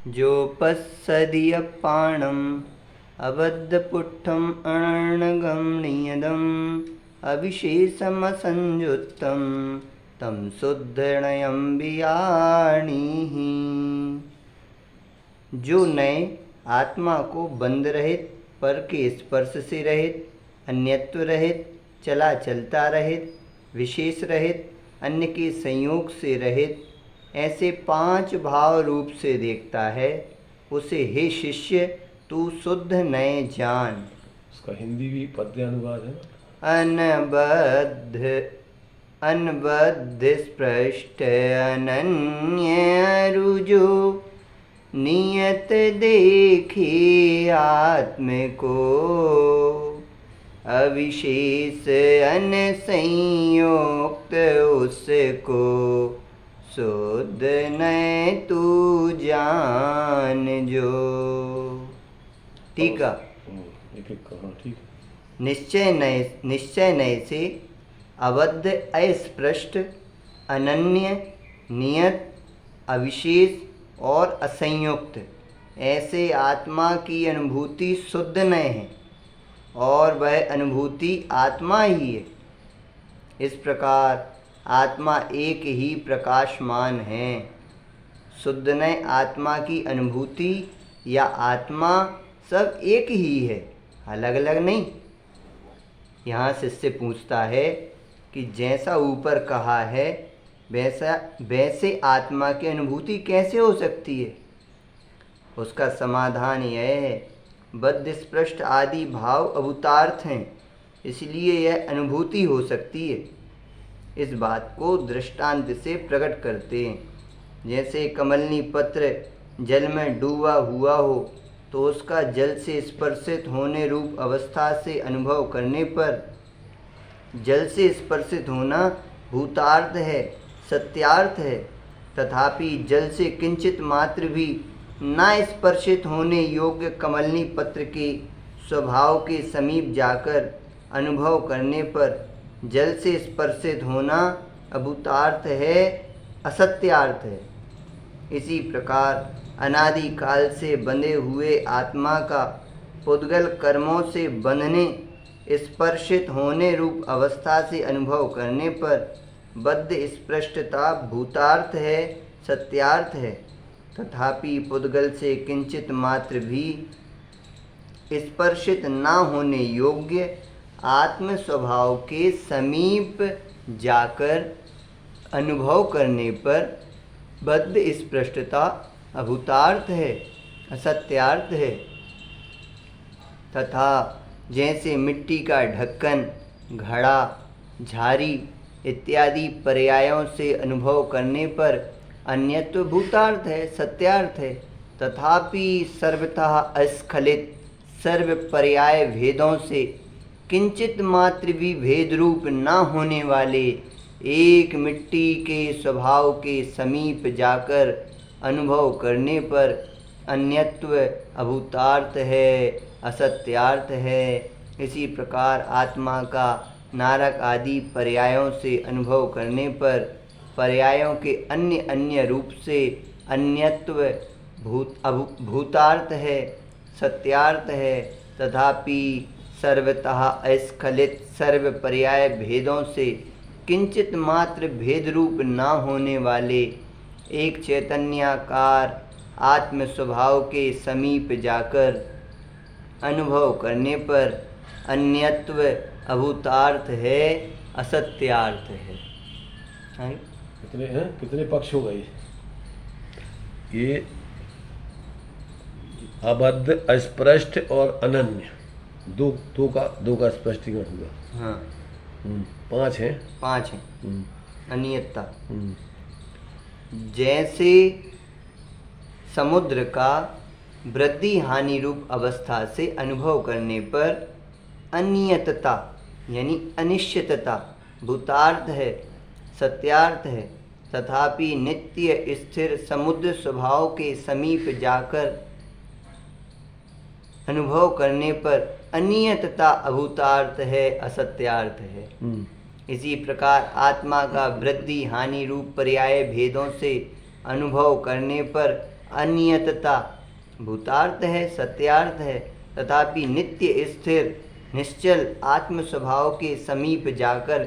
जो पश्यदीयपाणम् अबद्धपुट्ठम् अनर्णगमनीयदम् अविशेषमसंयुक्तं तं शुद्धनयं वियाणीः। जो नए आत्मा को बंध रहित, पर के स्पर्श से रहित, अन्यत्व रहित, चला चलता रहित, विशेष रहित, अन्य के संयोग से रहित, ऐसे 5 भाव रूप से देखता है, उसे हे शिष्य तू शुद्ध नए जान। उसका हिंदी भी पद्य अनुवाद है। अनबद्ध स्पृष्ट अनन्य रुजु नियत देखी आत्म को अविशेष अनसंयुक्त उसको शुद्ध नए तू जान जो। ठीक है। ठीक। निश्चय नए से अबद्ध अस्पृष्ट अनन्य नियत अविशेष और असंयुक्त ऐसे आत्मा की अनुभूति शुद्ध नए है और वह अनुभूति आत्मा ही है। इस प्रकार आत्मा एक ही प्रकाशमान है। शुद्ध नए आत्मा की अनुभूति या आत्मा सब एक ही है, अलग अलग नहीं। यहाँ शिष्य पूछता है कि जैसा ऊपर कहा है वैसे आत्मा की अनुभूति कैसे हो सकती है। उसका समाधान यह है, बद्ध स्पृष्ट आदि भाव अभूतार्थ हैं, इसलिए यह अनुभूति हो सकती है। इस बात को दृष्टांत से प्रकट करते हैं। जैसे कमलनी पत्र जल में डूबा हुआ हो तो उसका जल से स्पर्शित होने रूप अवस्था से अनुभव करने पर जल से स्पर्शित होना भूतार्थ है, सत्यार्थ है। तथापि जल से किंचित मात्र भी ना स्पर्शित होने योग्य कमलनी पत्र के स्वभाव के समीप जाकर अनुभव करने पर जल से स्पर्शित होना अभूतार्थ है, असत्यार्थ है। इसी प्रकार अनादि काल से बंधे हुए आत्मा का पुद्गल कर्मों से बंधने स्पर्शित होने रूप अवस्था से अनुभव करने पर बद्ध स्पृष्टता भूतार्थ है, सत्यार्थ है। तथापि पुद्गल से किंचित मात्र भी स्पर्शित ना होने योग्य आत्म स्वभाव के समीप जाकर अनुभव करने पर बद्ध स्पृष्टता अभूतार्थ है, असत्यार्थ है। तथा जैसे मिट्टी का ढक्कन, घड़ा, झारी इत्यादि पर्यायों से अनुभव करने पर अन्यत्व भूतार्थ है, सत्यार्थ है। तथापि सर्वतः अस्खलित सर्व पर्याय भेदों से किंचित मात्र भी भेद रूप न होने वाले एक मिट्टी के स्वभाव के समीप जाकर अनुभव करने पर अन्यत्व अभूतार्थ है, असत्यार्थ है। इसी प्रकार आत्मा का नारक आदि पर्यायों से अनुभव करने पर पर्यायों के अन्य अन्य रूप से अन्यत्व भूतार्थ है, सत्यार्थ है। तथापि सर्वतः अस्खलित सर्व पर्याय भेदों से किंचित मात्र भेद रूप न होने वाले एक चैतन्याकार आत्म स्वभाव के समीप जाकर अनुभव करने पर अन्यत्व अभूतार्थ है, असत्यार्थ है। कितने पक्ष हो गए? ये अबद्ध, अस्पृष्ट और अनन्य दो का स्पष्टीकरण हुआ। हाँ, 5 हैं। 5 हैं। अनियतता जैसे समुद्र का वृद्धि हानि रूप अवस्था से अनुभव करने पर अनियतता यानी अनिश्चितता भूतार्थ है, सत्यार्थ है। तथापि नित्य स्थिर समुद्र स्वभाव के समीप जाकर अनुभव करने पर अनियतता अभूतार्थ है, असत्यार्थ है। इसी प्रकार आत्मा का वृद्धि हानि रूप पर्याय भेदों से अनुभव करने पर अनियतता भूतार्थ है, सत्यार्थ है, तथापि नित्य स्थिर निश्चल आत्म स्वभाव के समीप जाकर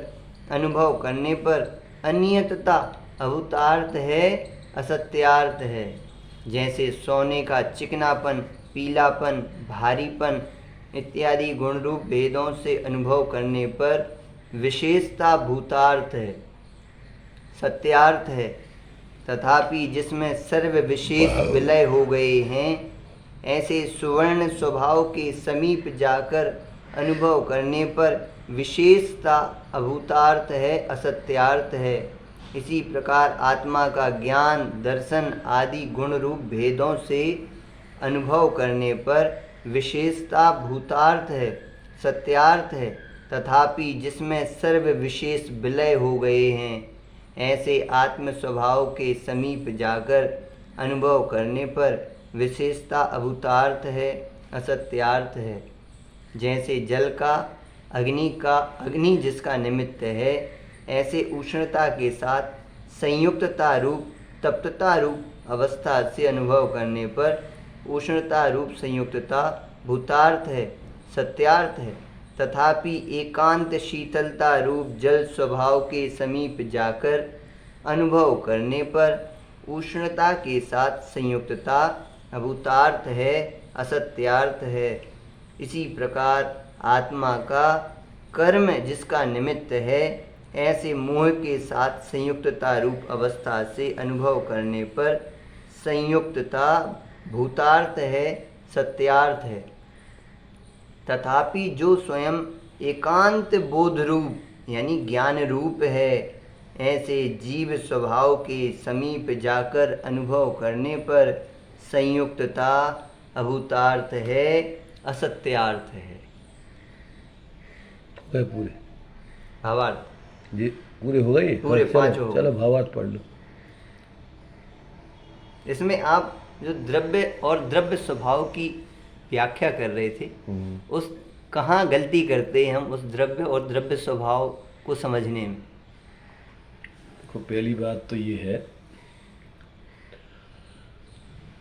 अनुभव करने पर अनियतता अभूतार्थ है, असत्यार्थ है। जैसे सोने का चिकनापन, पीलापन, भारीपन इत्यादि गुण रूप भेदों से अनुभव करने पर विशेषता भूतार्थ है, सत्यार्थ है, तथापि जिसमें सर्व विशेष विलय हो गए हैं, ऐसे सुवर्ण स्वभाव के समीप जाकर अनुभव करने पर विशेषता अभूतार्थ है, असत्यार्थ है। इसी प्रकार आत्मा का ज्ञान, दर्शन आदि गुण रूप भेदों से अनुभव करने पर विशेषता भूतार्थ है, सत्यार्थ है, तथापि जिसमें सर्व विशेष विलय हो गए हैं, ऐसे आत्म स्वभाव के समीप जाकर अनुभव करने पर विशेषता अभूतार्थ है, असत्यार्थ है। जैसे जल का, अग्नि जिसका निमित्त है, ऐसे उष्णता के साथ संयुक्तता रूप, तप्तता रूप अवस्था से अनुभव करने पर उष्णता रूप संयुक्तता भूतार्थ है, सत्यार्थ है, तथापि एकांत शीतलता रूप जल स्वभाव के समीप जाकर अनुभव करने पर उष्णता के साथ संयुक्तता अभूतार्थ है, असत्यार्थ है। इसी प्रकार आत्मा का कर्म जिसका निमित्त है, ऐसे मोह के साथ संयुक्तता रूप अवस्था से अनुभव करने पर संयुक्तता भूतार्थ है, सत्यार्थ है, तथापि जो स्वयं एकांत बोध रूप यानी ज्ञान रूप है, ऐसे जीव स्वभाव के समीप जाकर अनुभव करने पर संयुक्तता अभूतार्थ है, असत्यार्थ है। गए पूरे भावार्थ जी, पूरे हो गए पूरे चलो, 5 हो गए। चलो भावार्थ पढ़ लो। इसमें आप जो द्रव्य और द्रव्य स्वभाव की व्याख्या कर रहे थे, उस कहाँ गलती करते हैं हम उस द्रव्य और द्रव्य स्वभाव को समझने में? देखो, पहली बात तो ये है,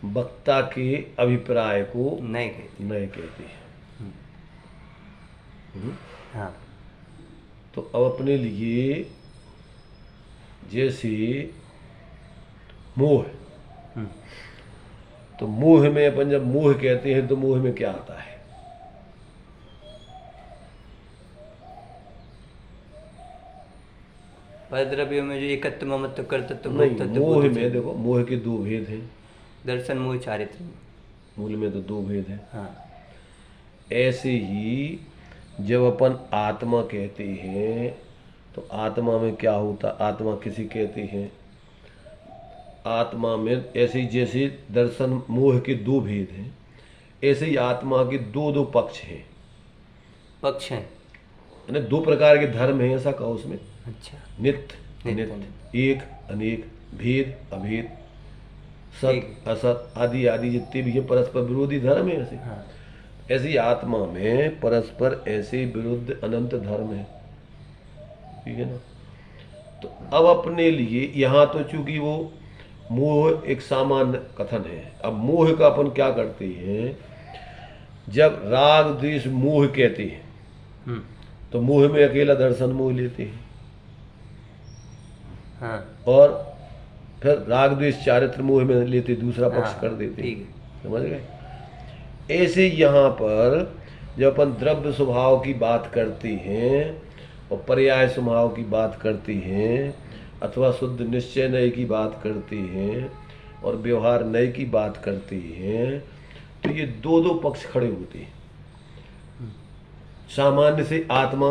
वक्ता के अभिप्राय को नहीं कहते। नहीं कहते हैं। हाँ, तो अब अपने लिए जैसे मोह, तो मोह में अपन जब मोह कहते हैं तो मोह में क्या आता है? परद्रव्यों में जो एकत्व, ममत्व, कर्तृत्व, नहीं, भोक्तृत्व, मोह बोधत्व, में देखो, मोह के 2 भेद हैं। दर्शन, मोह, चारित्र। मूल में तो 2 भेद हैं। हाँ, ऐसे ही जब अपन आत्मा कहते हैं तो आत्मा में क्या होता? आत्मा किसी कहते हैं, आत्मा में ऐसे ही जैसे दर्शन मोह के 2 भेद हैं, ऐसे ही आत्मा के 2 पक्ष हैं, पक्ष है। यानी 2 प्रकार के धर्म हैं, ऐसा कहो उसमें। अच्छा, नित्य नित्य, अनित्य, एक अनेक, भेद अभेद, ठीक। सत असत आदि आदि जितने भी ये परस्पर विरोधी धर्म है, ऐसे हाँ, ऐसी आत्मा में परस्पर ऐसे विरुद्ध अनंत धर्म है, ठीक है ना। तो अब अपने लिए यहाँ तो चूंकि वो मोह एक सामान्य कथन है, अब मोह का अपन क्या करते हैं, जब राग द्वेष मोह कहते हैं तो मोह में अकेला दर्शन मोह लेते हैं, हाँ, और फिर राग द्वेष चारित्र मोह में लेते, दूसरा पक्ष हाँ, कर देते हैं। ठीक है। समझ गए? ऐसे यहाँ पर जब अपन द्रव्य स्वभाव की बात करते हैं और पर्याय स्वभाव की बात करते हैं, अथवा शुद्ध निश्चय नय की बात करते हैं और व्यवहार नय की बात करते हैं, तो ये 2 पक्ष खड़े होते हैं। सामान्य से आत्मा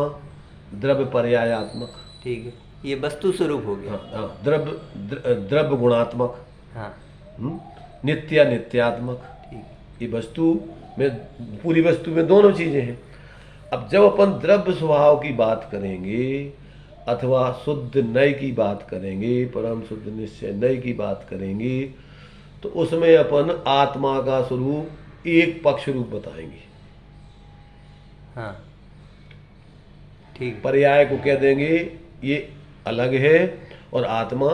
द्रव्य पर्यायात्मक, ठीक है, ये वस्तु स्वरूप हो गया। हाँ, द्रव्य गुणात्मक, हाँ, नित्य नित्यात्मक, ठीक। ये वस्तु में, पूरी वस्तु में दोनों चीजें हैं। अब जब अपन द्रव्य स्वभाव की बात करेंगे अथवा शुद्ध नय की बात करेंगे, परम शुद्ध निश्चय नय की बात करेंगे, तो उसमें अपन आत्मा का स्वरूप एक पक्ष रूप बताएंगे। हाँ, ठीक। पर्याय को कह देंगे ये अलग है और आत्मा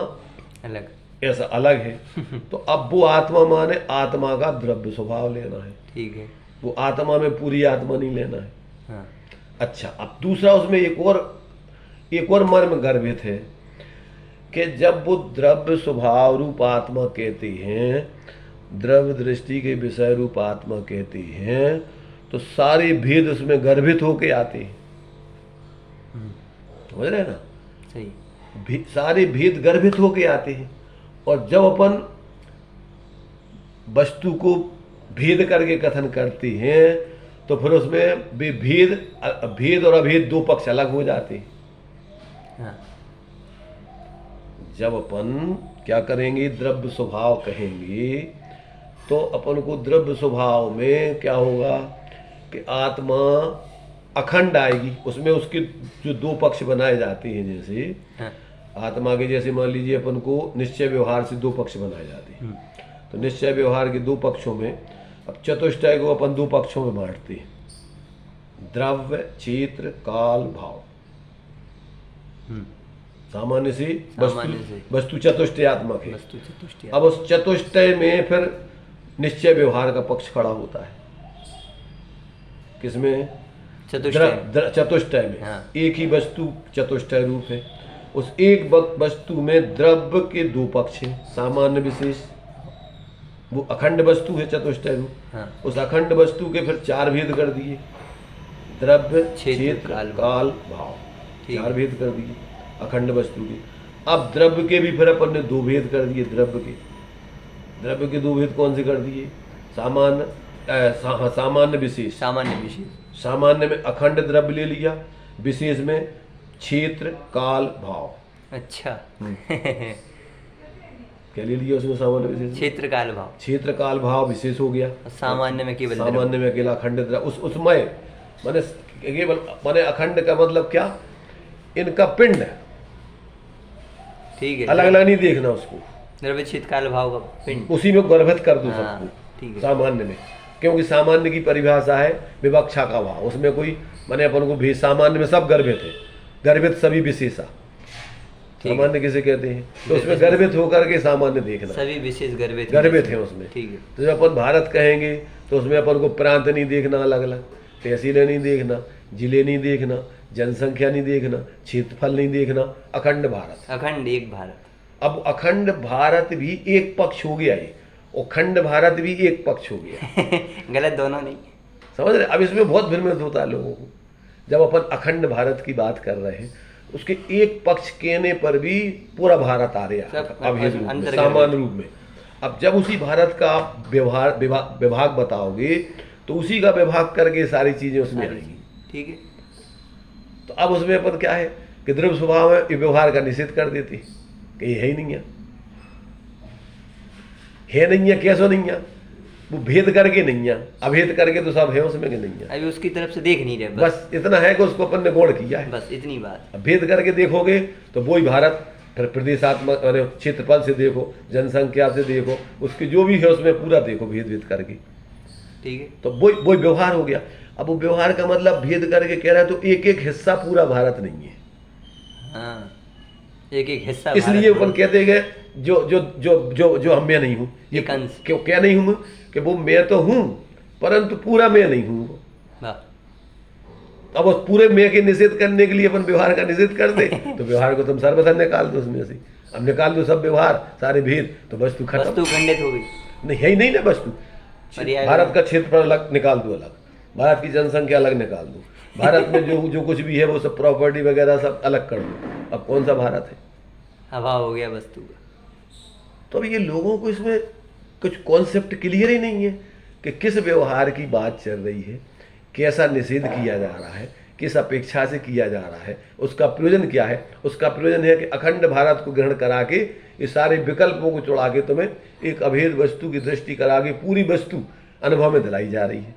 अलग, ऐसा अलग है। तो अब वो आत्मा माने आत्मा का द्रव्य स्वभाव लेना है, ठीक है। वो आत्मा में पूरी आत्मा नहीं लेना है। हाँ। अच्छा, अब दूसरा उसमें एक और मर्म गर्भित है कि जब वो द्रव्य स्वभाव रूप आत्मा कहते हैं, द्रव्य दृष्टि के विषय रूप आत्मा कहते हैं, तो सारे भेद उसमें गर्भित होके आते हैं। समझ रहे हैं ना? सही। सारे भेद गर्भित होके आते हैं। और जब अपन वस्तु को भेद करके कथन करते हैं तो फिर उसमें भी भेद और अभेद दो पक्ष अलग हो जाते हैं। हाँ। जब अपन क्या करेंगे, द्रव्य स्वभाव कहेंगे, तो अपन को द्रव्य स्वभाव में क्या होगा कि आत्मा अखंड आएगी। उसमें उसके जो दो पक्ष बनाए जाते हैं, जैसे हाँ। आत्मा के, जैसे मान लीजिए अपन को निश्चय व्यवहार से दो पक्ष बनाए जाते हैं। तो निश्चय व्यवहार के दो पक्षों में, अब चतुष्टय को अपन दो पक्षों में बांटते हैं, द्रव्य, क्षेत्र, काल, भाव। सामान्य से वस्तु चतुष्टयात्मक है। वस्तु चतुष्टय। अब उस चतुष्टय में फिर निश्चय व्यवहार का पक्ष खड़ा होता है। किसमें? चतुष्टय में। हाँ। एक ही वस्तु चतुष्टय रूप है, उस एक वस्तु में द्रव्य के दो पक्ष हैं, सामान्य विशेष। वो अखंड वस्तु है चतुष्टय रूप। हाँ। उस अखंड वस्तु के फिर चार भेद कर दिए, द्रव्य, क्षेत्र, काल, भाव। चार भेद कर दिए अखंड वस्तु के। अब द्रव्य के भी फिर अपन ने दो भेद कर दिए। द्रव्य के दो भेद कौन से कर दिए? सामान्य विशेष। सामान्य में अखंड द्रव्य ले लिया, विशेष में क्षेत्र, काल, भाव। अच्छा। क्या ले लिया उसमें? सामान्य विशेष, क्षेत्र काल भाव। क्षेत्र काल भाव विशेष हो गया। सामान्य में केवल सामान्य में अकेला अखंड द्रव्य। उसमें माने केवल माने अखंड का मतलब क्या? इनका पिंड, ठीक है, अलग अलग नहीं देखना उसको। द्रव्य, क्षेत्र, काल, भाव का पिंड उसी में गर्भित कर दो हाँ, सबको, ठीक है। सामान्य में। क्योंकि सामान्य की परिभाषा है विवक्षा का भाव। उसमें कोई माने अपन को भी सामान्य में सब गर्भित है, गर्भित सभी विशेषा। सामान्य किसे कहते हैं? तो उसमें गर्भित होकर के सामान्य देखना, सभी विशेष गर्भित है उसमें। ठीक है। तो जब अपन भारत कहेंगे तो उसमें अपन को प्रांत नहीं देखना, अलग अलग तहसीलें नहीं देखना, जिले नहीं देखना, जनसंख्या नहीं देखना, क्षेत्रफल नहीं देखना, अखंड भारत। अखंड एक भारत। अब अखंड भारत भी एक पक्ष हो गया है, और खंड भारत भी एक पक्ष हो गया। गलत दोनों नहीं, समझ रहे? अब इसमें बहुत भ्रमित होता है लोगों को। जब अपन अखंड भारत की बात कर रहे हैं, उसके एक पक्ष कहने पर भी पूरा भारत आ रहा है अभेद रूप में, सामान्य रूप में। अब जब उसी भारत का आप विभाग बताओगे तो उसी का विभाग करके सारी चीजें उसमें आएंगी, ठीक है। तो अब उसमें अपन क्या है कि द्रव्य स्वभाव में व्यवहार का निषेध कर देते कि ये है ही नहीं है, कैसे नहीं है? वो भेद करके नहीं है, अभेद करके तो सब है उसमें कि नहीं है। अभी उसकी तरफ से देख नहीं रहे, बस इतना है कि उसको अपन ने गौण किया है, बस इतनी बात। भेद करके देखोगे तो वही भारत, फिर प्रदेशात्मक क्षेत्रफल से देखो, जनसंख्या से देखो, उसकी जो भी है उसमें पूरा देखो भेद करके, ठीक है। तो वही व्यवहार हो गया। अब वो व्यवहार का मतलब भेद करके कह रहा है तो एक एक हिस्सा पूरा भारत नहीं है। हाँ, एक एक हिस्सा। इसलिए अपन कहते हैं जो जो जो जो जो हम मैं नहीं हूँ, ये क्यों क्या नहीं हूँ कि वो मैं तो हूँ परंतु पूरा मैं नहीं हूँ। अब उस पूरे मैं के निषेध करने के लिए अपन व्यवहार का निषेध कर दे तो व्यवहार को तुम सर्वथा निकाल दो उसमें से। अब निकाल दो सब व्यवहार, सारे भेद, तो वस्तु खत्म, वस्तु खंडित हो गई। नहीं है ही नहीं ना वस्तु। भारत का क्षेत्रफल अलग निकाल दो, अलग भारत की जनसंख्या अलग निकाल दो, भारत में जो कुछ भी है वो सब प्रॉपर्टी वगैरह सब अलग कर दो। अब कौन सा भारत है? अभाव हो गया वस्तु का। तो अब ये लोगों को इसमें कुछ कॉन्सेप्ट क्लियर ही नहीं है कि किस व्यवहार की बात चल रही है, कैसा निषेध किया जा रहा है, किस अपेक्षा से किया जा रहा है, उसका प्रयोजन क्या है। उसका प्रयोजन है कि अखंड भारत को ग्रहण करा के ये सारे विकल्पों को चुड़ा के तुम्हें एक अभेद वस्तु की दृष्टि करा के पूरी वस्तु अनुभव में दिलाई जा रही है।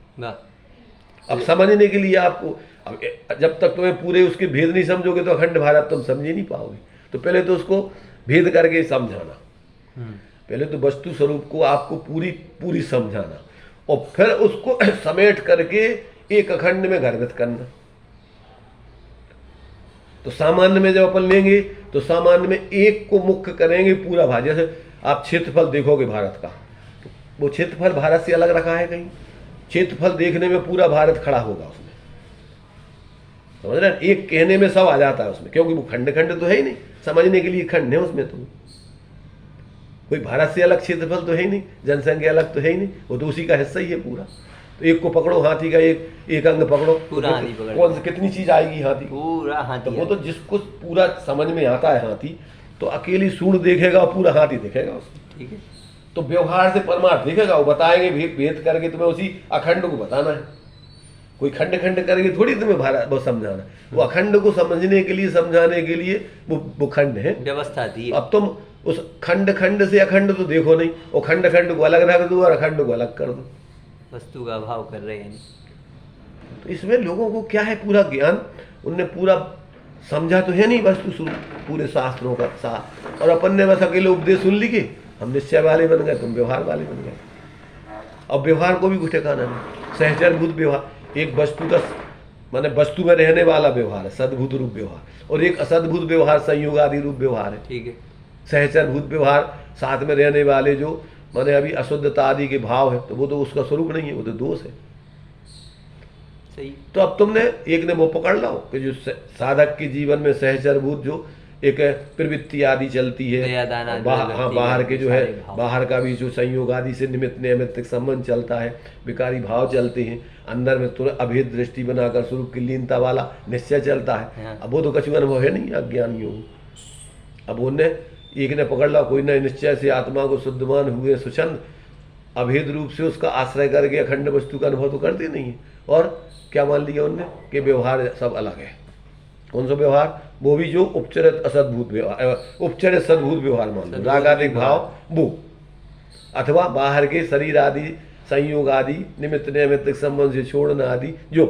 अब समझने के लिए आपको, अब जब तक तुम्हें पूरे उसके भेद नहीं समझोगे तो अखंड भारत तुम समझ ही नहीं पाओगे। तो पहले तो उसको भेद करके समझाना, पहले तो वस्तु स्वरूप को आपको पूरी समझाना, और फिर उसको समेट करके एक अखंड में गर्भित करना। तो सामान्य में जब अपन लेंगे तो सामान्य में एक को मुख्य करेंगे पूरा भाग। जैसे आप क्षेत्रफल देखोगे भारत का, वो क्षेत्रफल भारत से अलग रखा है कहीं? क्षेत्रफल देखने में पूरा भारत खड़ा होगा उसमें, समझ रहे हैं? एक कहने में सब आ जाता है उसमें, क्योंकि वो खंड खंड तो है ही नहीं, समझने के लिए खंड है उसमें, तो कोई भारत से अलग क्षेत्रफल तो है ही नहीं, जनसंख्या अलग तो है ही नहीं, वो तो उसी का हिस्सा ही है पूरा। तो एक को पकड़ो हाथी का, एक अंग पकड़ो, पूरा हाथी पकड़, कौन से कितनी चीज आएगी हाथी? पूरा हाथी। तो वो तो जिसको पूरा समझ में आता है हाथी, तो अकेली सूंड देखेगा और पूरा हाथी दिखेगा उसको, ठीक है। तो व्यवहार से परमार्थ दिखेगा, वो बताएंगे भेद करके तुम्हें उसी अखंड को बताना है, कोई खंड खंड करके थोड़ी तुम्हें भारत वो समझाना है, वो अखंड को समझने के लिए समझाने के लिए वो खंड है, व्यवस्था दी। अब तुम उस खंड खंड से अखंड तो देखो नहीं, वो खंड खंड को अलग रख दो और अखंड को अलग कर दो, वस्तु का अभाव कर रहे हैं। तो इसमें लोगों को क्या है, पूरा ज्ञान उनने पूरा समझा तो है नहीं वस्तु पूरे शास्त्रों का साथ, और अपन ने बस अकेले उपदेश सुन ली कि हम निश्चय वाले बन गए, तुम व्यवहार वाले बन गए। अब व्यवहार को भी कुछ ठिकाना नहीं, सहचरभूत व्यवहार, एक वस्तु का माने वस्तु में रहने वाला व्यवहार है सद्भूत रूप व्यवहार, और एक असद्भूत व्यवहार संयोग आदि रूप व्यवहार है, ठीक है। सहचरभूत व्यवहार साथ में रहने वाले जो माने अभी अशुद्धता आदि के भाव है, तो वो तो उसका स्वरूप नहीं है, वो तो दोष है। सही। तो अब तुमने एक ने वो पकड़ लो कि जो साधक के जीवन में सहचरभूत जो एक प्रवृत्ति आदि चलती है, हाँ बाहर के जो है, बाहर का भी जो संयोग आदि से निमित्त नैमित्तिक संबंध चलता है, विकारी भाव चलते हैं, अंदर में तुरंत अभेद दृष्टि बनाकर स्वरूप की लीनता वाला निश्चय चलता है। अब वो तो कछु अनुभव है नहीं अज्ञानियों को। अब उनने एक ने पकड़ ला, कोई न निश्चय से आत्मा को शुद्धमान हुए सुचंद अभेद रूप से उसका आश्रय करके अखंड वस्तु का अनुभव तो करते नहीं है, और क्या मान लिया उनने कि व्यवहार सब अलग है। कौन सा व्यवहार? वो भी जो उपचरित असद्भूत व्यवहार, उपचरित सद्भूत व्यवहार मान लो, रागादिक भाव वो, अथवा बाहर के शरीर आदि संयोग आदि निमित्त नैमित्तिक संबंध से छोड़ना आदि, जो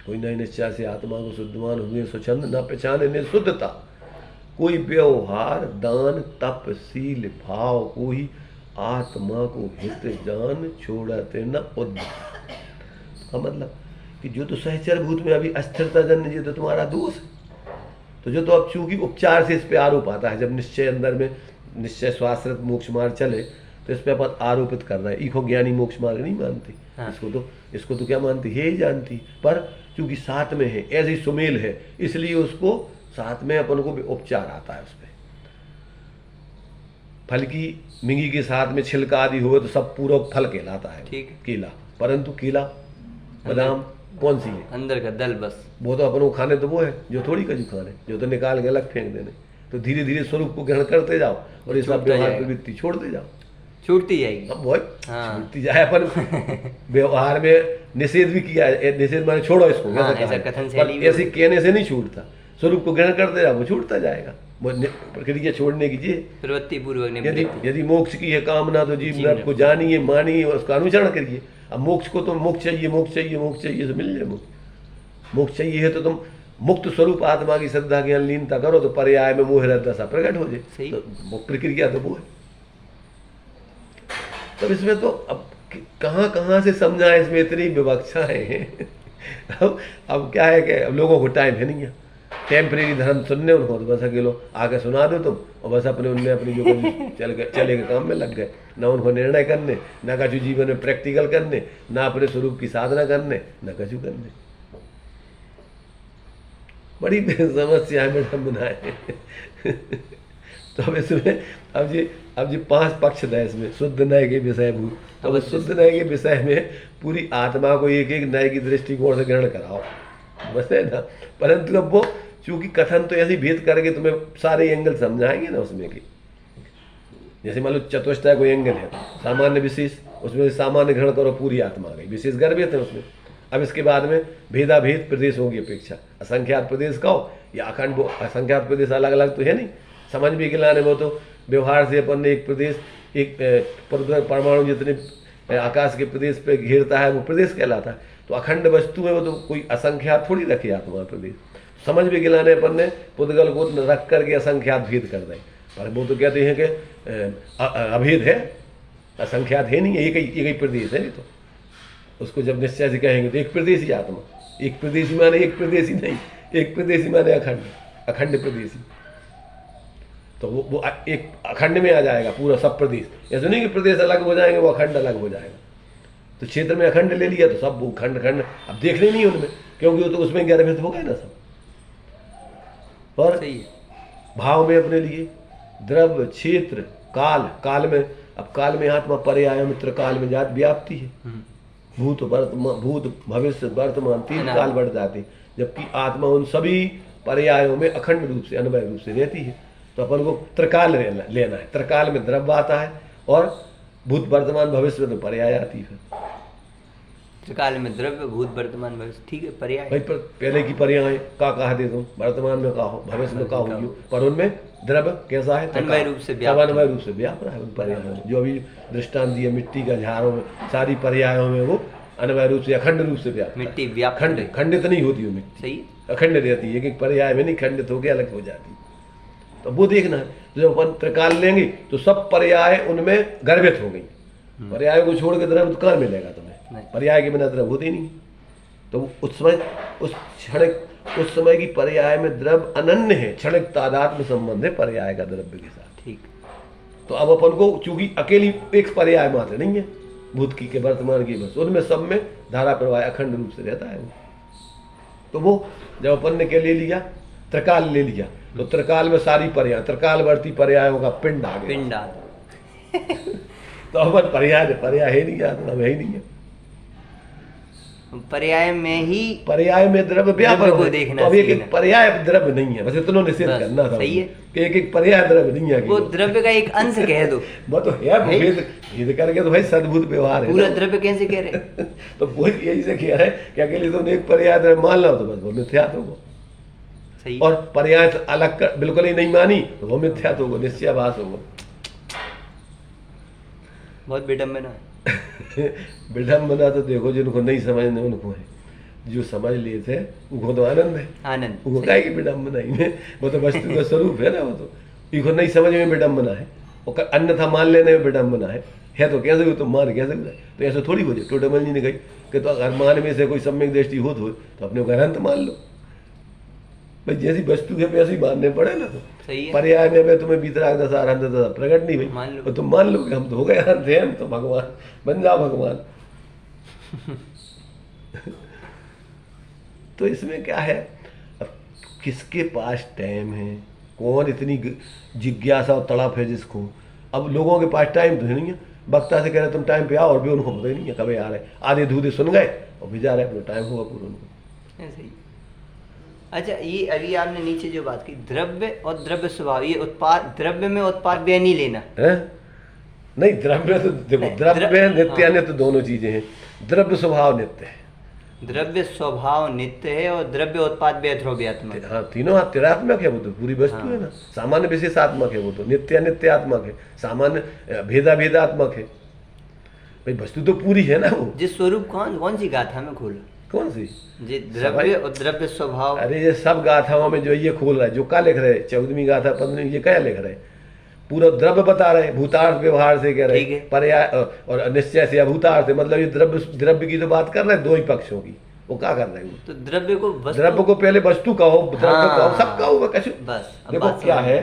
कोई नए निश्चय से आत्मा को शुद्धमान हुए स्वच्छंद न पहचाने शुद्धता, कोई व्यवहार दान तप शील भाव, कोई आत्मा को हित जान छोड़ते न उद्धार। का मतलब कि जो तो सहचरभूत में अभी अस्थिरता जन्य, ये तो तुम्हारा दोष है, तो जो तो अब चूंकि उपचार से इस पे आरोप आता है, जब निश्चय अंदर में निश्चय स्वाश्रित मोक्ष मार्ग चले तो इस पे अपन आरोपित कर रहे हैं। इको ज्ञानी मोक्ष मार्ग नहीं मानती, हाँ। इसको तो क्या मानती है, ही जानती, पर चूंकि साथ में है, ऐसे ही सुमेल है, इसलिए उसको साथ में अपन को भी उपचार आता है। उस पर फल की मिंगी के साथ में छिलका आदि हुए तो सब पूरक फल कहलाता है, ठीक केला, परंतु केला बादाम कौन सी है, अंदर का दल, बस वो तो अपन को खाने तो वो है, जो थोड़ी कजू खाने, जो तो निकाल के अलग फेंक देने। तो धीरे धीरे स्वरूप को ग्रहण करते जाओ और ये सब व्यवहार प्रवृत्ति छोड़ते जाओ, छूटती जाएगी। अब वही छूटती जाए। अपन व्यवहार में निषेध भी किया है, निषेध माने छोड़ो इसको, ऐसे कहने से नहीं छूटता, स्वरूप को ग्रहण करते जाओ, वो छूटता जाएगा। प्रक्रिया छोड़ने की प्रवृत्ति पूर्वक, यदि मोक्ष की है कामना तो जीव को जानिए मानिए और उसका अनुसरण करिए। अब मोक्ष को तो मोक्ष चाहिए, मोक्ष चाहिए, मोक्ष चाहिए तो मिल जाए मोक्ष। मोक्ष चाहिए है तो तुम मुक्त स्वरूप आत्मा की श्रद्धा ज्ञान लीनता करो तो पर्याय में मोह दशा प्रकट हो जाए, तो प्रक्रिया तो वो है। तब इसमें तो अब कहाँ कहाँ से समझा है, इसमें इतनी विवक्षाएं हैं। अब क्या है कि अब लोगों को टाइम है नहीं है, टेम्परेरी धर्म सुनने उनको, तो बस अकेलो आके सुना दो तुम, और बस अपने उनने अपनी जो चले के काम में लग गए, ना उनको निर्णय करने, ना कछु जीवन में प्रैक्टिकल करने, ना अपने स्वरूप की साधना करने, ना कछु करने। बड़ी समस्या है मैडम बनाए। तो अब इसमें अब जी 5 पक्ष था इसमें, शुद्ध नय के विषय भूत। अब शुद्ध नय के विषय में पूरी आत्मा को एक एक नय की दृष्टिकोण से ग्रहण कराओ, बस है ना। परंतु अब वो चूंकि कथन तो ऐसे भेद करके तुम्हें सारे एंगल समझाएंगे ना उसमें की, जैसे मान लो चतुष्टय कोई एंगल है, सामान्य विशेष, उसमें सामान्य ग्रहण करो, पूरी आत्मा गई, विशेष गर्भित है उसमें। अब इसके बाद में भेदाभेद प्रदेशों की अपेक्षा असंख्यात प्रदेश कहो या अखंड, असंख्यात प्रदेश अलग अलग तो है नहीं, समझ में गिलाने वो तो व्यवहार से अपन ने एक प्रदेश, एक परमाणु जितने आकाश के प्रदेश पे घेरता है वो प्रदेश कहलाता है। तो अखंड वस्तु में वो तो कोई असंख्यात थोड़ी रखे आत्मा प्रदेश, समझ में गिलाने अपन ने पुद्गल को रख करके असंख्यात भेद कर दें, पर वो तो कहते हैं कि अभेद है, असंख्यात है नहीं, एक ही प्रदेश है। नहीं तो उसको जब निश्चय से कहेंगे तो एक प्रदेशी आत्मा, एक प्रदेशी माने एक प्रदेशी नहीं, एक प्रदेशी माने अखंड, अखंड प्रदेशी। तो वो एक अखंड में आ जाएगा पूरा सब प्रदेश। ऐसा नहीं कि प्रदेश अलग हो जाएंगे, वो अखंड अलग हो जाएगा। तो क्षेत्र में अखंड ले लिया तो सब वो खंड खंड अब देखने नहीं उनमें, क्योंकि वो तो उसमें गर्भित हो गए ना सब। पर सही है। भाव में अपने लिए द्रव्य क्षेत्र काल, काल में अब काल में आत्मा पर्याय मित्र काल में जात व्याप्ति है। भूत वर्तमान, भूत भविष्य वर्तमान 3 काल बढ़ जाते, जबकि आत्मा उन सभी पर्यायों में अखंड रूप से अनवय रूप से रहती है। तो अपन को त्रिकाल लेना है। त्रिकाल में द्रव्य आता है और भूत वर्तमान भविष्य में पर्याय आती है। त्रिकाल में द्रव्य भूत वर्तमान भविष्य, ठीक है, पर्याय। भाई पर पहले की पर्याय का कहा दे तुम, वर्तमान में कहो, भविष्य में कहो, पर उनमें द्रव्य कैसा है? अनवय रूप से व्याप्त, अनवय रूप से व्याप्त है उन पर्यायों में। जो अभी दृष्टांत दिए मिट्टी का झाड़ों में, सारी पर्यायों में वो अनवय रूप से अखंड रूप से व्याप्त। मिट्टी व्याप्त, खंडित नहीं होती वो मिट्टी, सही, अखंड रहती है। एक पर्याय में नहीं खंडित होकर अलग हो जाती। तो वो देखना है। तो जब अपन त्रिकाल लेंगे तो सब पर्याय उनमें गर्भित हो गई। पर्याय को छोड़ के द्रव्य तो कहाँ मिलेगा तुम्हें? पर्याय के बिना द्रव्य होते ही नहीं। तो उस समय की पर्याय में द्रव्य अनन्य है, क्षणिक तादात्म्य संबंध है पर्याय का द्रव्य के साथ। ठीक। तो अब अपन को चूंकि अकेली एक पर्याय मात्र नहीं है, भूत की के वर्तमान की, बस उनमें सब में धारा प्रवाह अखंड रूप से रहता है वो। तो वो जब अपन ने क्या ले लिया? त्रिकाल ले लिया। तो त्रिकाल में सारी पर्याय, त्रिकालवर्ती पर्यायों का पिंड आ गया। पिंड आ गया। तो अपन पर्याय है नहीं, आत्मा है ही नहीं है। पर्याय में ही, पर्याय में द्रव्य व्यापक को है। देखना, तो अब एक पर्याय द्रव्य नहीं है, बस इतना निषेध करना था। सही है कि एक पर्याय द्रव्य नहीं है, वो द्रव्य का एक अंश कह दो। वो तो है, भेद करके तो भाई सद्भुत व्यवहार है। पूरा द्रव्य कैसे कह रहे? तो वो यही से कह रहे हैं कि अकेले तुमने एक पर्याय द्रव्य मान लो तो बस वो मिथ्यात्व होगा। सही। और पर्याय अलग कर बिल्कुल ही नहीं मानी तो वो मिथ्यात्व होगा, निश्चयाभास होगा। बहुत विडम्बना है। विडम्बना तो देखो जिनको नहीं समझने उनको है, जो समझ लिए थे उनको तो आनंद है। आनंद वो क्या कि विडम्बना ही में, वो तो वस्तु का स्वरूप है ना। वो तो इनको नहीं समझ में विडम्बना है, और अन्यथा मान लेने में विडम्बना है तो कैसे हो? तो मान कैसे हो? तो ऐसा थोड़ी हो जाए। टोटमल जी ने कही कि तो अगर मान में से कोई सम्यक दृष्टि हो तो अपने ग्रंथ मान लो भाई, जैसी वस्तु है वैसे ही मानने पड़े ना। तो सही है। पर्याय में तुम्हें बीतराग दशा अनंत दशा प्रकट नहीं भाई, मान लो। और तुम मान लो कि हम तो हो गए अंत है, हम तो भगवान बन जाओ भगवान। तो इसमें क्या है? अब किसके पास टाइम है? कौन इतनी जिज्ञासा और तड़प है जिसको? अब लोगों के पास टाइम तो नहीं है। वक्ता से कह रहे तुम टाइम पे आओ, और भी उनको पता ही नहीं है कभी आ रहे। आधे धूधे सुन गए और भी जा रहे, अपना टाइम होगा पूरा उनको। ऐसे ही। अच्छा, ये अभी आपने नीचे जो बात की द्रव्य और द्रव्य स्वभाव, ये उत्पाद, द्रव्य में उत्पाद व्यय नहीं लेना है? नहीं, द्रव्य तो देखो, द्रव्य नित्य अनित्य दोनों चीजें हैं। द्रव्य स्वभाव नित्य है, द्रव्य स्वभाव नित्य है, और द्रव्य उत्पाद व्यय ध्रुव्यात्मक। हाँ, तीनों तिरात्मक है। वो तो पूरी वस्तु है ना। सामान्य विशेषात्मक है, वो तो नित्य अनित्यात्मक है, सामान्य भेदाभेदात्मक है। भाई वस्तु तो पूरी है ना वो। जिस स्वरूप कौन सी गाथा में खोला? कौन सी? जी, द्रव्य और द्रव्य स्वभाव। अरे ये सब गाथाओं में जो ये खोल रहा है, जो क्या लिख रहे हैं 14वीं गाथा 15वीं, ये क्या लिख रहे हैं? पूरा द्रव्य बता रहे हैं, भूतार्थ व्यवहार से कह रहे हैं, पर्याय और निश्चय से अभूतार्थ, मतलब ये द्रव्य की तो बात कर रहे हैं, दो ही पक्षों की। वो क्या कर रहे हैं? तो द्रव्य को पहले वस्तु कहो, द्रव्य कहो, सब कहो कछु। बस देखो क्या है,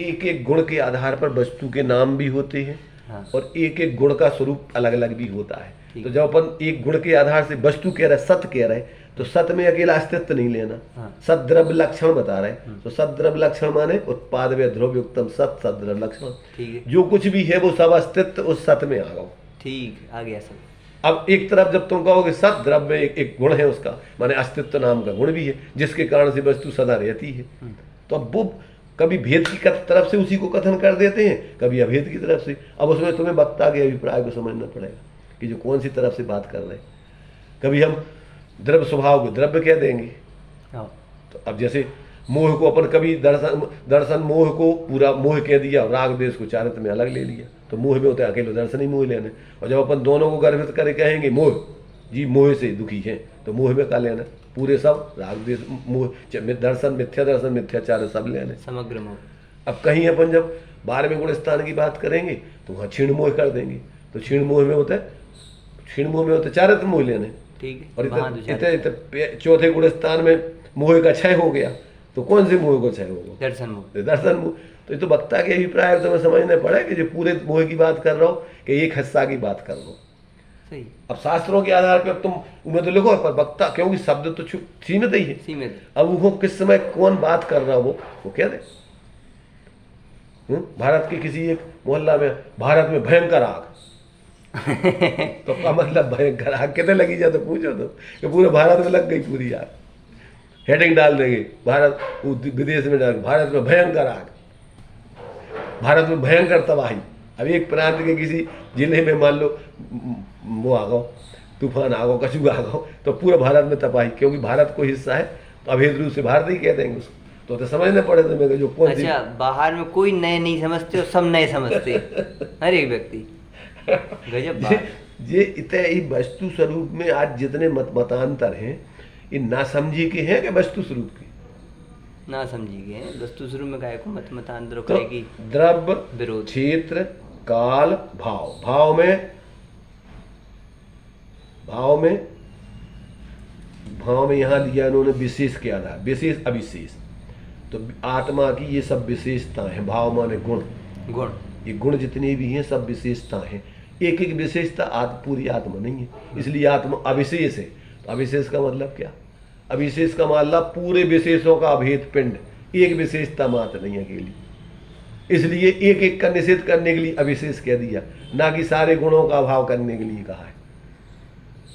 एक एक गुण के आधार पर वस्तु के नाम भी होते हैं। हाँ। और एक एक गुण का स्वरूप अलग अलग भी होता है। तो जब अपन एक गुण के आधार से वस्तु कह रहे, सत्य कह रहे, तो सत्य में अकेला अस्तित्व नहीं लेना। हाँ। सद्रव्य लक्षण बता रहे, तो सद्रव्य लक्षण माने उत्पाद व ध्रुव युक्तम सत सद्रव्य लक्षण। जो कुछ भी है वो सब अस्तित्व उस सत्य में आ गया। ठीक, आ गया सब। अब एक तरफ जब तुम कहोगे सत द्रव्य एक गुण है उसका, माने अस्तित्व नाम का गुण भी है, जिसके कारण से वस्तु सदा रहती है। तो अब वो कभी भेद की तरफ से उसी को कथन कर देते हैं, कभी अभेद की तरफ से। अब उसमें तुम्हें वक्ता के अभिप्राय को समझना पड़ेगा कि जो कौन सी तरफ से बात कर रहे हैं। कभी हम द्रव्य स्वभाव को द्रव्य कह देंगे। तो अब जैसे मोह को अपन कभी दर्शन मोह को पूरा मोह कह दिया, राग देश को चारित्र में अलग ले लिया, तो मोह में होता है अकेले दर्शन ही मोह लेने। और जब अपन दोनों को गर्भित करके कहेंगे मोह जी मोह से दुखी है, तो मोह में क्या लेना? पूरे सब राग देश मोह दर्शन मिथ्याचार सब लेने, समग्र मोह। अब कहीं अपन जब 12वें गुण स्थान की बात करेंगे तो वहाँ क्षीण मोह कर देंगे, तो क्षीण मोह में होता है चारित्र मोह लेने। ठीक है। और इतने चौथे गुण स्थान में मोह का क्षय हो गया, तो कौन से मोह को क्षय होगा? दर्शन मोह। तो ये तो वक्ता के अभिप्राय तो मैं समझना पड़े कि जो पूरे मोह की बात कर रहा हूँ कि एक हिस्सा की बात कर रहा हूँ। सही अब शास्त्रों के आधार पर तुम उन्हें तो लिखो, पर वक्ता क्योंकि शब्द तो सीमित ही है। सीमित। अब वो किस समय कौन बात कर रहा हो वो कह दे। भारत के किसी एक मोहल्ला में भारत में भयंकर आग तो क्या मतलब भयंकर आग कितने लगी जाए तो पूछो तो कि पूरे भारत में लग गई पूरी आग, हेडिंग डाल देंगे भारत विदेश में डाल भारत में भयंकर आग, भारत में भयंकर तबाही। अब एक प्रांत के किसी जिले में मान लो वो आ गो, तूफान आ गो, कछुआ आ गो, तो पूरा भारत में तबाही, क्योंकि भारत को हिस्सा है तो अभेद रूप से भारत ही कह देंगे उसको। तो समझने पड़े तो मेरे जो कौन अच्छा, बाहर में कोई नए नहीं समझते और सब नए समझते हर एक व्यक्ति। गजब बात। ये इतने वस्तु स्वरूप में आज जितने मतांतर हैं ये ना समझी के हैं कि वस्तु स्वरूप के ना समझी गए वस्तु स्वरूप में काय को मतांतर तो करेगी। द्रव्य विरोध। क्षेत्र काल भाव, भाव में यहाँ दिया इन्होंने विशेष के आधार, विशेष अविशेष। तो आत्मा की ये सब विशेषता है, भाव माने गुण, ये गुण जितने भी हैं सब विशेषता हैं। एक एक विशेषता पूरी आत्मा नहीं है, इसलिए आत्मा अविशेष है। तो अविशेष का मतलब क्या? अविशेष का मतलब पूरे विशेषों का अभेद पिंड, एक विशेषता मात्र नहीं अकेली। इसलिए एक एक का निषेध करने के लिए अविशेष कह दिया, ना कि सारे गुणों का अभाव करने के लिए कहा है।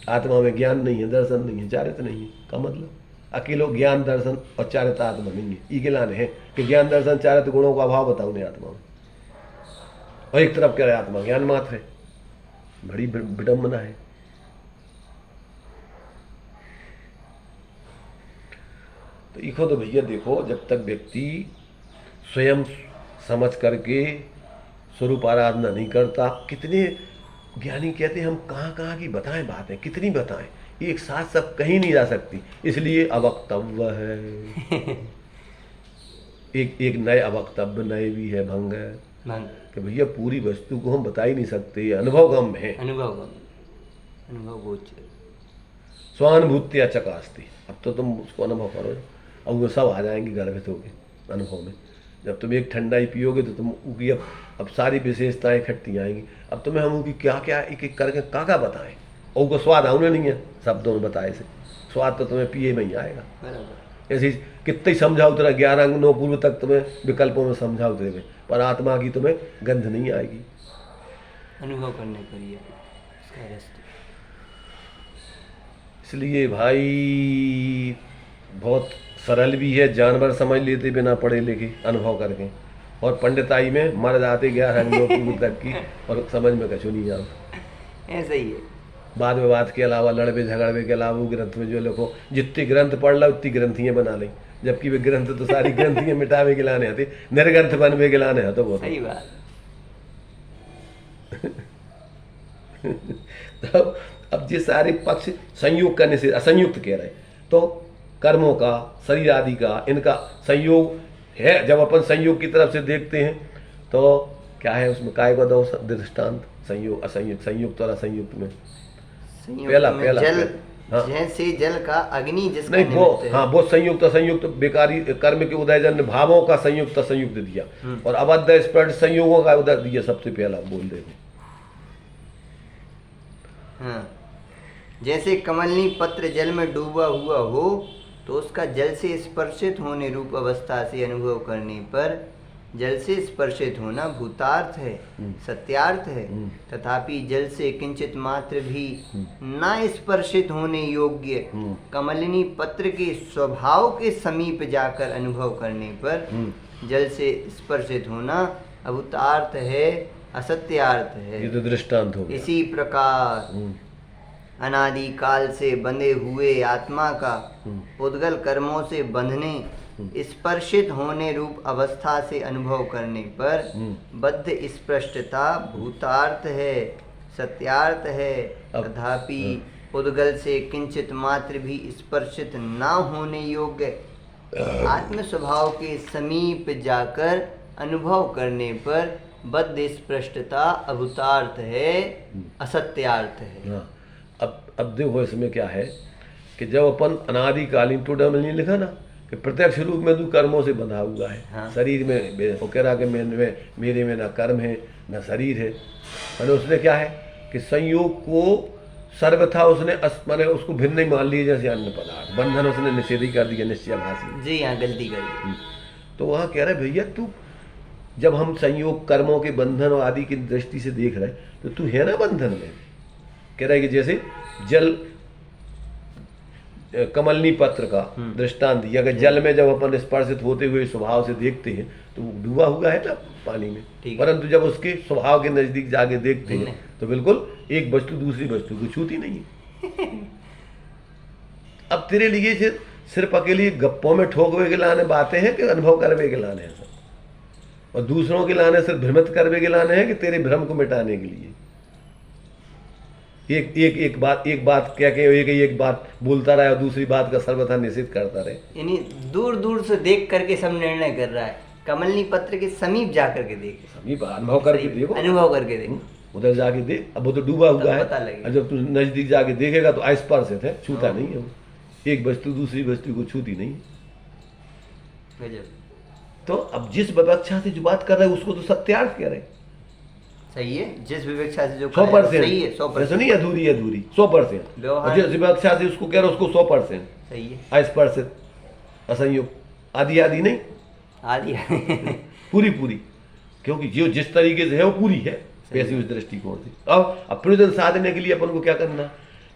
आत्मा में ज्ञान नहीं है, दर्शन नहीं है, चारित्र नहीं है का मतलब अकेलो ज्ञान दर्शन और चारित्र आत्मा नहीं है। ये गिलान है कि ज्ञान दर्शन चारित्र गुणों का अभाव बताओ ने आत्मा में, और एक तरफ कह रहे आत्मा ज्ञान मात्र है। बड़ी विडंबना है। तो इको तो भैया देखो, जब तक व्यक्ति स्वयं समझ करके स्वरूप आराधना नहीं करता, कितने ज्ञानी कहते हैं हम कहाँ कहाँ की बताएं बातें, कितनी बताएं, एक साथ सब कहीं नहीं जा सकती, इसलिए अवक्तव्य है। एक नए अवक्तव्य नए भी है भंग है कि भैया पूरी वस्तु को हम बता ही नहीं सकते, अनुभव गम है, अनुभव गोचर स्वानुभूत्या चकास्ती। अब तो तुम उसको अनुभव करो, अब वो सब आ जाएंगे गर्भित होके अनुभव में। जब तुम एक ठंडा ही पियोगे तो तुम उनकी अब सारी विशेषताएं इकट्ठी आएंगी। अब तुम्हें हम उनकी क्या क्या एक एक करके क्या बताएं, और उनको स्वाद आउने नहीं है शब्दों में बताए से, स्वाद तो तुम्हें पिए में ही आएगा। ऐसी कितने समझाओ तेरा 11 अंगों पूर्व तक तुम्हें विकल्पों में समझाओ तेरे में, पर आत्मा की तुम्हें गंध नहीं आएगी। अनुभव करने पर ही इसका रस। इसलिए भाई बहुत सरल भी है, जानवर समझ लेते बिना पढ़े लिखे अनुभव करके, और पंडिताई में मर जाते 11 अंगों पूर्व तक की, और समझ में कछु नहीं आता। ऐसा ही है। बाद में बात के अलावा लड़वे झगड़वे के अलावा ग्रंथ में जो लिखो, जितनी ग्रंथ पढ़ लो उतनी ग्रंथियाँ बना ली, जबकि वे ग्रंथ तो सारी ग्रंथियाँ मिटावे के लाने आते, निर्ग्रंथ बनवे के लाने आता। बहुत सही बात। तो अब ये सारे पक्ष संयोग करने से असंयुक्त कह रहे, तो कर्मों का शरीर आदि का इनका संयोग है। जब अपन संयोग की तरफ से देखते हैं तो क्या है उसमें काय का दो दृष्टांत, संयोग असंयुक्त, संयुक्त और असंयुक्त में पहला जल, हाँ। जैसे जल का अग्नि जिसका नहीं वो निमित्त है। हाँ वो संयुक्त असंयुक्त बेकारी कर्म के उदयजन ने भावों का संयुक्त असंयुक्त दिया, और अबद्ध स्पर्श संयोगों का उदय दिया। सबसे पहला बोल दे हाँ, जैसे कमलनी पत्र जल में डूबा हुआ हो तो उसका जल से स्पर्शित होने रूप अवस्था से अनुभव करने पर जल से स्पर्शित होना भूतार्थ है, सत्यार्थ है। तथापि जल से किंचित मात्र भी न स्पर्शित होने योग्य कमलिनी पत्र के स्वभाव के समीप जाकर अनुभव करने पर जल से स्पर्शित होना अभूतार्थ है, असत्यार्थ है। ये तो दृष्टांत हो गया। इसी प्रकार अनादि काल से बंधे हुए आत्मा का उद्गल कर्मों से बंधने स्पर्शित होने रूप अवस्था से अनुभव करने पर बद्ध स्पष्टता भूतार्थ है, सत्यार्थ है। तथापि उद्गल से किंचित मात्र भी स्पर्शित न होने योग्य आत्म स्वभाव के समीप जाकर अनुभव करने पर बद्ध स्पष्टता अभूतार्थ है, असत्यार्थ है। हाँ। अब देखो इसमें क्या है कि जब अपन अनादिकालीन टूडा में नहीं लिखा ना कि प्रत्यक्ष रूप में तू कर्मों से बंधा हुआ है। हाँ। शरीर में वो कह रहा कि मेरे में ना कर्म है ना शरीर है। मैंने उसने क्या है कि संयोग को सर्वथा उसने माने उसको भिन्न नहीं मान लिया जैसे अन्य पदार्थ, बंधन उसने निषेध ही कर दिया निश्चयभाषी। जी हाँ, गलती कर दी। तो वहाँ कह रहे भैया तू जब हम संयोग कर्मों के बंधन और आदि की दृष्टि से देख रहे तो तू है ना बंधन में। कह रहा है कि जैसे जल कमलनी पत्र का दृष्टांत दिया कि जल में जब अपन स्पर्शित होते हुए स्वभाव से देखते हैं तो वो डूबा हुआ है ना पानी में, परंतु जब उसके स्वभाव के नजदीक जाके देखते हैं तो बिल्कुल एक वस्तु दूसरी वस्तु को छूती नहीं है। अब तेरे लिए सिर्फ अकेली गप्पों में ठोकवे के लाने बातें हैं कि अनुभव करवे के लाने हैं सब, और दूसरों के लाने सिर्फ भ्रमित करवे के लाने हैं कि तेरे भ्रम को मिटाने के लिए। एक बात क्या के एक बात बोलता रहा और दूसरी बात का सर्वथा निषेध करता रहे। यानी दूर दूर से देख करके सब निर्णय कर रहा है, कमलनी पत्र के समीप जा करके देख, समीप अनुभव करके देखो, अनुभव करके देखो, उधर जाके देख। अब वो तो डूबा हुआ है, और जब तू नजदीक जाके देखेगा तो अस्पर्शित है, छूता नहीं है वो। एक वस्तु दूसरी वस्तु को छूती नहीं। तो अब जिस विवक्षा से जो बात कर रहे हैं उसको तो सत्यार्थ कह रहे हैं। सही है, जिस विवक्षा से जो 100% सही है, 100% नहीं अधूरी 100%। जिस विवक्षा से उसको कह रहे उसको 100% सही है, अस्पर्शित असंयोग आदि आदि नहीं, आदि पूरी, क्योंकि जो जिस तरीके से है वो पूरी है वैसे उस दृष्टिकोण से। अब प्रयोजन साधने के लिए अपन को क्या करना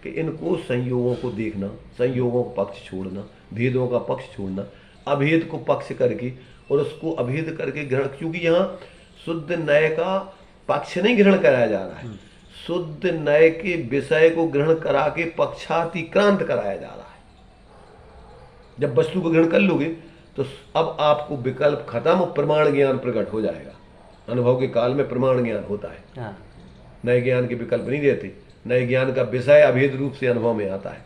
कि इनको संयोगों को देखना, संयोगों का पक्ष छोड़ना, भेदों का पक्ष छोड़ना, अभेद को पक्ष करके और उसको अभेद करके ग्रहण, क्योंकि यहाँ शुद्ध नय का पक्ष नहीं ग्रहण कराया जा रहा है, शुद्ध नय के विषय को ग्रहण करा के पक्षातिक्रांत कराया जा रहा है। जब वस्तु को ग्रहण कर लोगे तो अब आपको विकल्प खत्म और प्रमाण ज्ञान प्रकट हो जाएगा। अनुभव के काल में प्रमाण ज्ञान होता है। हाँ। नए ज्ञान के विकल्प नहीं देते, नए ज्ञान का विषय अभेद रूप से अनुभव में आता है।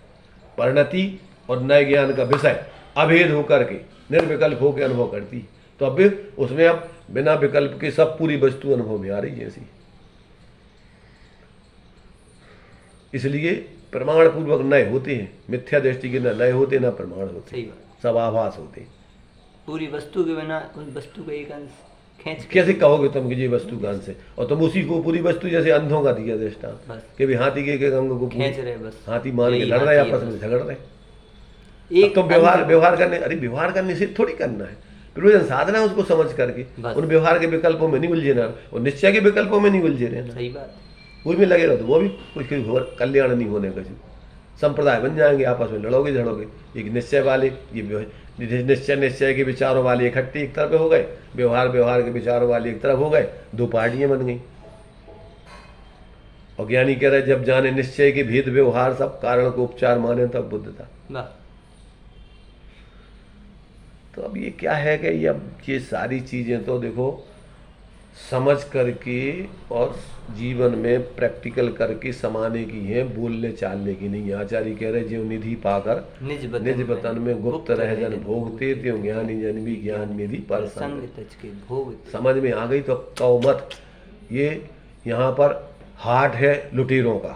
परिणति और नए ज्ञान का विषय अभेद होकर के निर्विकल्प होकर अनुभव करती है। तो अब उसमें अब बिना विकल्प के सब पूरी वस्तु अनुभव में आ रही है ऐसी। इसलिए प्रमाण पूर्वक नए होते हैं, मिथ्या दृष्टि के न नए होते ना प्रमाण होते, सब आभास होते हैं। पूरी वस्तु के बिना उस वस्तु का एक अंश खींच कैसे कहोगे तुम कि ये वस्तु का अंश है, और तुम उसी को पूरी वस्तु जैसे अंधों का दिया दृष्टांत कि भी हाथी के एक अंग को खींच रहे, बस हाथी मान के लड़ रहे, आपस में झगड़ रहे। एक तो व्यवहार करने, अरे व्यवहार का निषेध थोड़ी करना है, प्रयोजन साधना उसको समझ करके उन व्यवहार के विकल्पों में नहीं उलझे ना, और निश्चय के विकल्पों में नहीं उलझे रहना। सही बात, वही में लगे रहो तो वो भी कुछ कल्याण नहीं होने का। संप्रदाय बन जाएंगे, आपस में लड़ोगे झड़ोगे। एक निश्चय वाले, ये निश्चय के विचारों वाले इकट्ठे एक तरफ हो गए, व्यवहार के विचारों वाले एक तरफ हो गए, दो पार्टियां बन गई। और ज्ञानी कह रहे जब जाने निश्चय के भेद व्यवहार सब कारण को उपचार माने तब बुद्धता। तो अब ये क्या है कि ये सारी चीजें तो देखो समझ करके और जीवन में प्रैक्टिकल करके समाने की है, बोलने चालने की नहीं। आचार्य कह रहे जो निधि पाकर निज वतन में गुप्त रह जन भोगते त्यों ज्ञानी जन भी ज्ञान निधि पर समझ में आ गई। तो कहो मत ये यहाँ पर हाट है लुटेरों का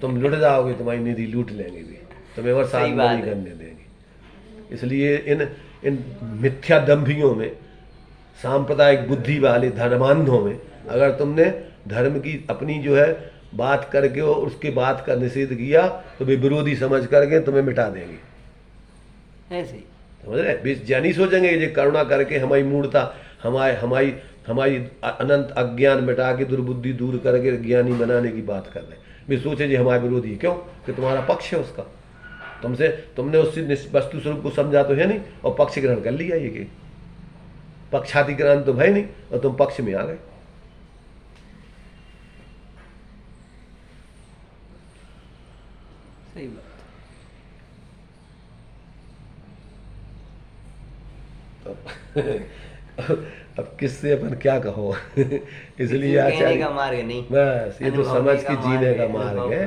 तुम लुट जाओगे, तुम्हारी निधि लूट लेंगे भी, तुम्हें और साथ नहीं करने देंगे। इसलिए इन मिथ्या दंभियों में, सांप्रदायिक बुद्धि वाले धर्मांधों में अगर तुमने धर्म की अपनी जो है बात करके और उसके बात का निषेध किया तो वे विरोधी समझ करके तुम्हें मिटा देंगे। ऐसे समझ रहे, ज्ञानी सोचेंगे ये करुणा करके हमारी मूढ़ता, हमारी अनंत अज्ञान मिटा के दुर्बुद्धि दूर करके ज्ञानी बनाने की बात कर रहे। वे सोचे जी हमारे विरोधी, क्यों कि तुम्हारा पक्ष है उसका, तुमने उससे वस्तु स्वरूप को समझा तो है नहीं और पक्ष ग्रहण कर लिया। ये कि पक्षातिक्रांत तो भय नहीं और तुम पक्ष में आ गए। सही बात। अब किससे अपन क्या कहो इसलिए कहने का मार्ग नहीं, बस ये तो समझ के जीने का मार्ग है।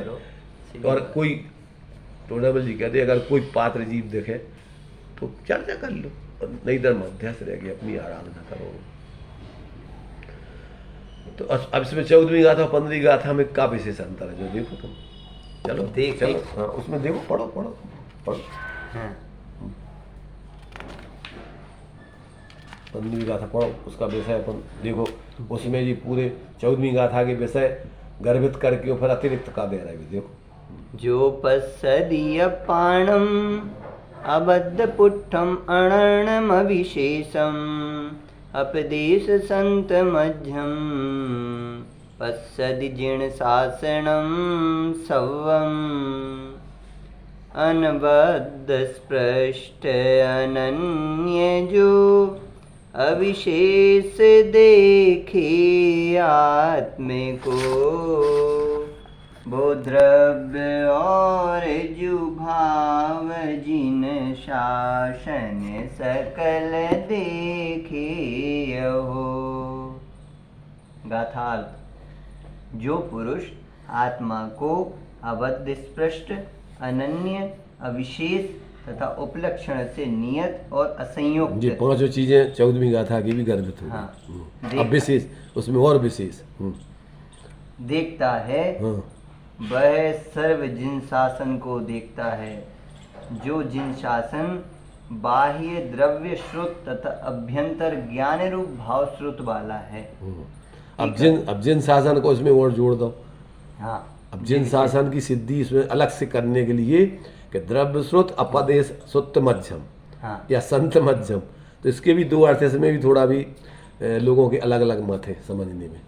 और कोई टोडाबल जी कहते अगर कोई पात्र जीव देखे तो चर्चा कर लो, और नहीं तो मध्यस्थ रह गए अपनी आराधना करो। तो अब इसमें 14वीं गाथा 15वीं गाथा में क्या विशेष अंतर है जो देखो तुम, चलो चलो हाँ उसमें देखो, पढ़ो। हाँ। 15वीं गाथा पढ़ो, उसका विषय अपन देखो, उसमें ये पूरे 14वीं गाथा के विषय गर्भित करके फिर अतिरिक्त का दे रहा है, देखो। जो पस्सदीय पाणम अबद्ध पुट्ठम अणर्णम विशेषम अपदेश संत मध्यम पस्सदि जीर्ण शासनम सवम अनबद्ध स्पृष्ट अनन्य जो अविशेष देखे आत्म को वो द्रव्य और जो भाव जिन शासन सकल देखे हो। गाथार्थ, जो पुरुष आत्मा को अबद्ध स्पृष्ट अनन्य अविशेष तथा उपलक्षण से नियत और असंयोग ये पांचों चीजें 14वीं गाथा की भी गर्भित हो। हाँ, अब विशेष उसमें और विशेष देखता है, हाँ। वह सर्व जिन शासन को देखता है, जो जिन शासन बाह्य द्रव्य श्रुत तथा अभ्यंतर ज्ञान रूप भाव श्रुत वाला है। अब जिन शासन को इसमें और जोड़ दो। हाँ, अब जिन शासन की सिद्धि इसमें अलग से करने के लिए कि द्रव्य श्रुत अपदेश सुत्त मध्यम, हाँ, या संत मध्यम, तो इसके भी दो अर्थ, इसमें भी थोड़ा भी लोगों के अलग अलग मत है समझने में।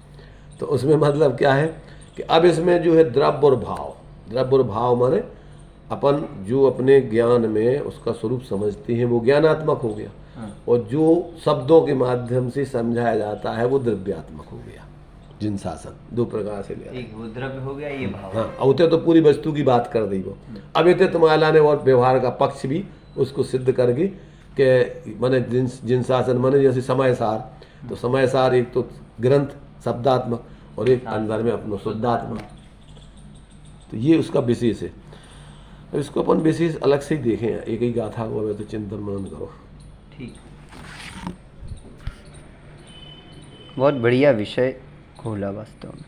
तो उसमें मतलब क्या है कि अब इसमें जो है द्रव्य और भाव माने अपन जो अपने ज्ञान में उसका स्वरूप समझते हैं वो ज्ञानात्मक हो गया, और जो शब्दों के माध्यम से समझाया जाता है वो द्रव्यात्मक हो गया। जिन शासन दो प्रकार से लिया, एक वो द्रव्य हो गया, ये भाव। हाँ, उते तो पूरी वस्तु की बात कर दी वो। अब इतने तुम्हारा ने और व्यवहार का पक्ष भी उसको सिद्ध करके कि माने जिन शासन माने जैसे समय सार, तो समय सार एक तो ग्रंथ शब्दात्मक और एक अंदर में अपना शुद्धात्मक, तो ये उसका विशेष है। अब इसको अपन विशेष अलग से ही देखें, एक ही गाथा को अब तो चिंतन मनन करो। ठीक, बहुत बढ़िया विषय खोला वास्तव में।